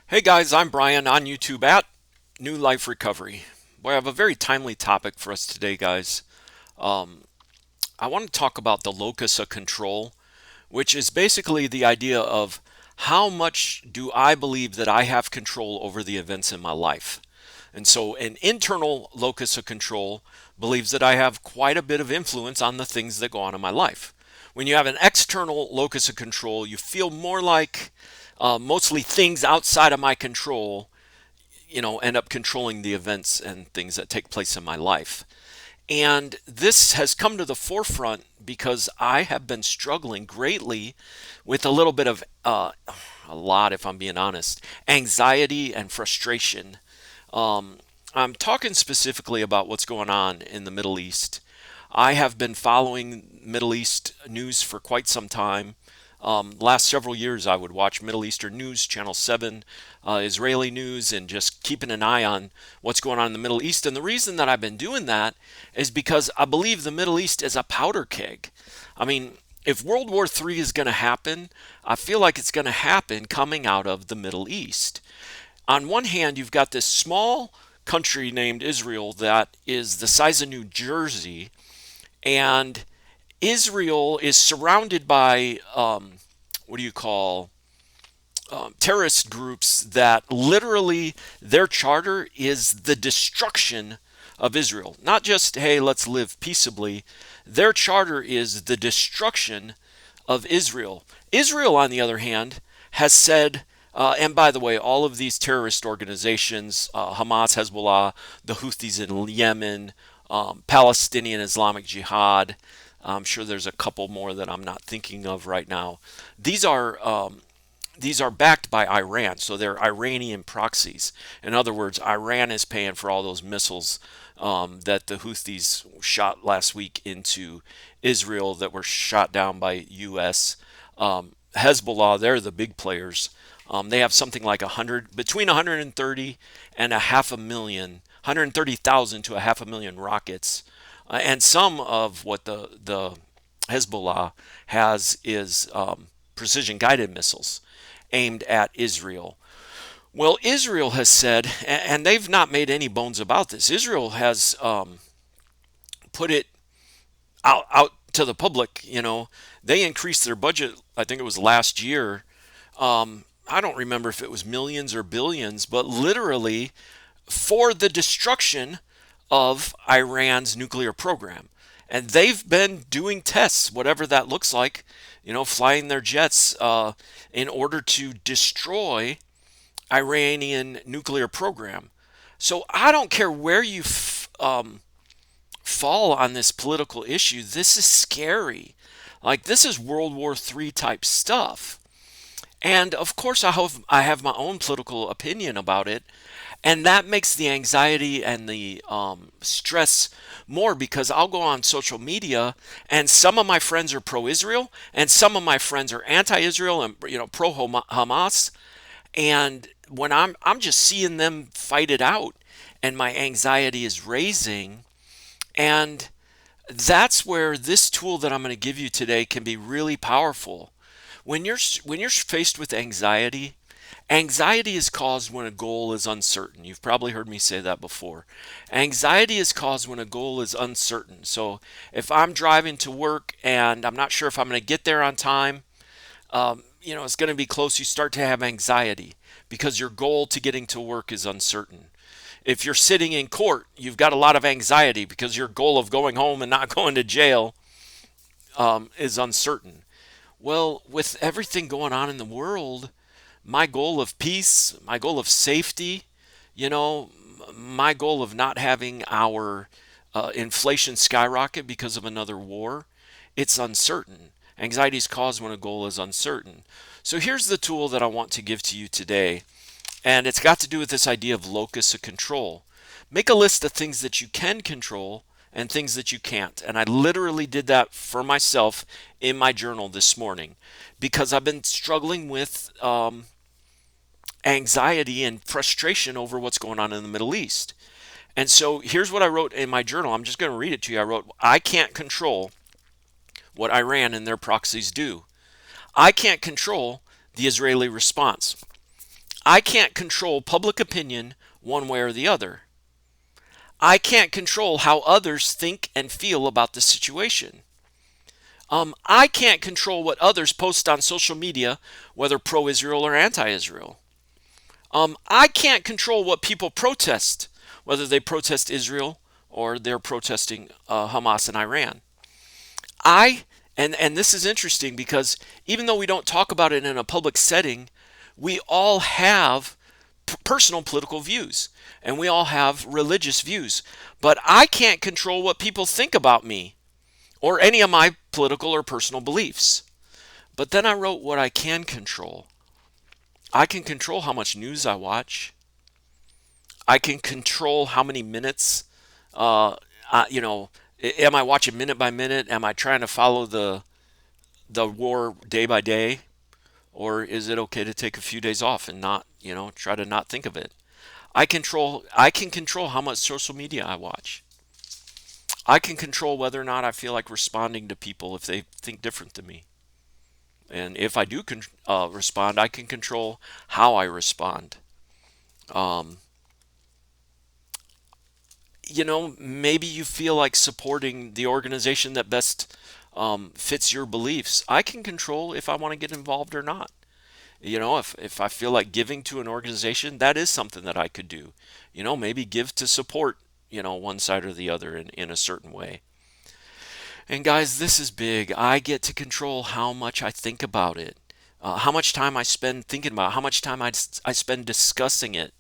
Hey guys, I'm Brian on YouTube at New Life Recovery. Boy, I have a very timely topic for us today, guys. I want to talk about the locus of control, which is basically the idea of how much do I believe that I have control over the events in my life. And so, an internal locus of control believes that I have quite a bit of influence on the things that go on in my life. When you have an external locus of control, you feel more like mostly things outside of my control, end up controlling the events and things that take place in my life. And this has come to the forefront because I have been struggling greatly with a little bit of, a lot, if I'm being honest, anxiety and frustration. I'm talking specifically about what's going on in the Middle East. I have been following Middle East news for quite some time. Last several years, I would watch Middle Eastern news, Channel 7, Israeli news, and just keeping an eye on what's going on in the Middle East. And the reason that I've been doing that is because I believe the Middle East is a powder keg. I mean, if World War III is going to happen, I feel like it's going to happen coming out of the Middle East. On one hand, you've got this small country named Israel that is the size of New Jersey, and Israel is surrounded by what do you call terrorist groups that literally their charter is the destruction of Israel. Not just, hey, let's live peaceably. Their charter is the destruction of Israel. Israel, on the other hand, has said, and by the way, all of these terrorist organizations, Hamas, Hezbollah, the Houthis in Yemen, Palestinian Islamic Jihad, I'm sure there's a couple more that I'm not thinking of right now. These are these are backed by Iran, so they're Iranian proxies. In other words, Iran is paying for all those missiles that the Houthis shot last week into Israel that were shot down by U.S. Hezbollah, they're the big players. They have something like 100, between 130 and a half a million, 130,000 to a half a million rockets. And some of what the Hezbollah has is precision guided missiles aimed at Israel. Well, Israel has said, and they've not made any bones about this, Israel has put it out to the public. They increased their budget, I think it was last year. I don't remember if it was millions or billions, but literally for the destruction of Iran's nuclear program. And they've been doing tests, whatever that looks like, flying their jets in order to destroy Iranian nuclear program. So I don't care where you fall on this political issue. This is scary. Like, this is World War III type stuff. And of course, I have my own political opinion about it. And that makes the anxiety and the stress more because I'll go on social media and some of my friends are pro-Israel and some of my friends are anti-Israel and pro-Hamas. And when I'm just seeing them fight it out and my anxiety is raising. And that's where this tool that I'm going to give you today can be really powerful. When you're faced with anxiety, anxiety is caused when a goal is uncertain. You've probably heard me say that before. Anxiety is caused when a goal is uncertain. So if I'm driving to work and I'm not sure if I'm going to get there on time, it's going to be close, you start to have anxiety because your goal to getting to work is uncertain. If you're sitting in court, you've got a lot of anxiety because your goal of going home and not going to jail is uncertain. Well, with everything going on in the world, my goal of peace, my goal of safety, you know, my goal of not having our inflation skyrocket because of another war, it's uncertain. Anxiety is caused when a goal is uncertain. So here's the tool that I want to give to you today, and it's got to do with this idea of locus of control. Make a list of things that you can control and things that you can't. And I literally did that for myself in my journal this morning because I've been struggling with anxiety and frustration over what's going on in the Middle East. And so here's what I wrote in my journal. I'm just going to read it to you. I wrote, I can't control what Iran and their proxies do. I can't control the Israeli response. I can't control public opinion one way or the other. I can't control how others think and feel about the situation. I can't control what others post on social media, whether pro Israel or anti Israel. I can't control what people protest, whether they protest Israel or they're protesting Hamas and Iran. I and this is interesting because even though we don't talk about it in a public setting, we all have personal political views and we all have religious views. But I can't control what people think about me or any of my political or personal beliefs. But then I wrote what I can control. I can control how much news I watch. I can control how many minutes, uh, you know, am I watching minute by minute? Am I trying to follow the war day by day? Or is it okay to take a few days off and not, try to not think of it? I can control how much social media I watch. I can control whether or not I feel like responding to people if they think different than me. And if I do respond, I can control how I respond. Um, Maybe you feel like supporting the organization that best fits your beliefs. I can control if I want to get involved or not. If I feel like giving to an organization, that is something that I could do. Maybe give to support, one side or the other in a certain way. And guys, this is big. I get to control how much I think about it, how much time I spend thinking about it, how much time I spend discussing it.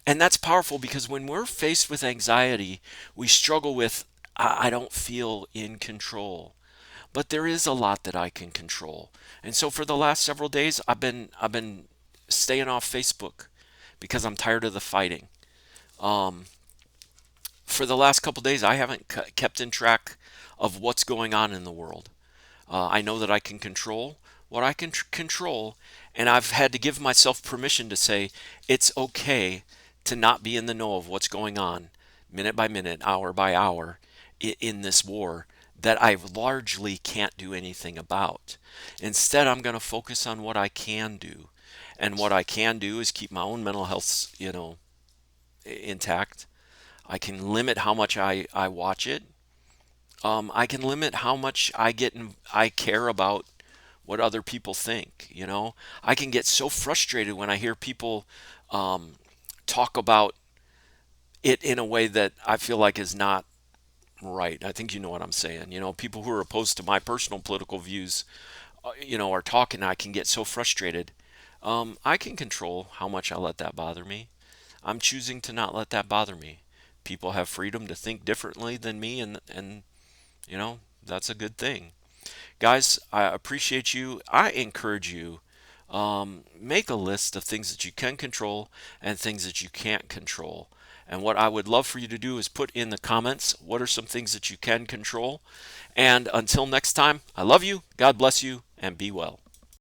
And that's powerful because when we're faced with anxiety, we struggle with, I don't feel in control. But there is a lot that I can control. And so for the last several days, I've been staying off Facebook because I'm tired of the fighting. Um, for the last couple days, I haven't kept in track of what's going on in the world. I know that I can control what I can control, and I've had to give myself permission to say it's okay to not be in the know of what's going on minute by minute, hour by hour in this war that I largely can't do anything about. Instead, I'm going to focus on what I can do. And what I can do is keep my own mental health, intact. I can limit how much I watch it. I can limit how much I care about what other people think. I can get so frustrated when I hear people um, talk about it in a way that I feel like is not right. I think you know what I'm saying. People who are opposed to my personal political views, are talking. I can get so frustrated. I can control how much I let that bother me. I'm choosing to not let that bother me. People have freedom to think differently than me, and that's a good thing. Guys, I appreciate you. I encourage you. Make a list of things that you can control and things that you can't control. And what I would love for you to do is put in the comments what are some things that you can control. And until next time, I love you, God bless you, and be well.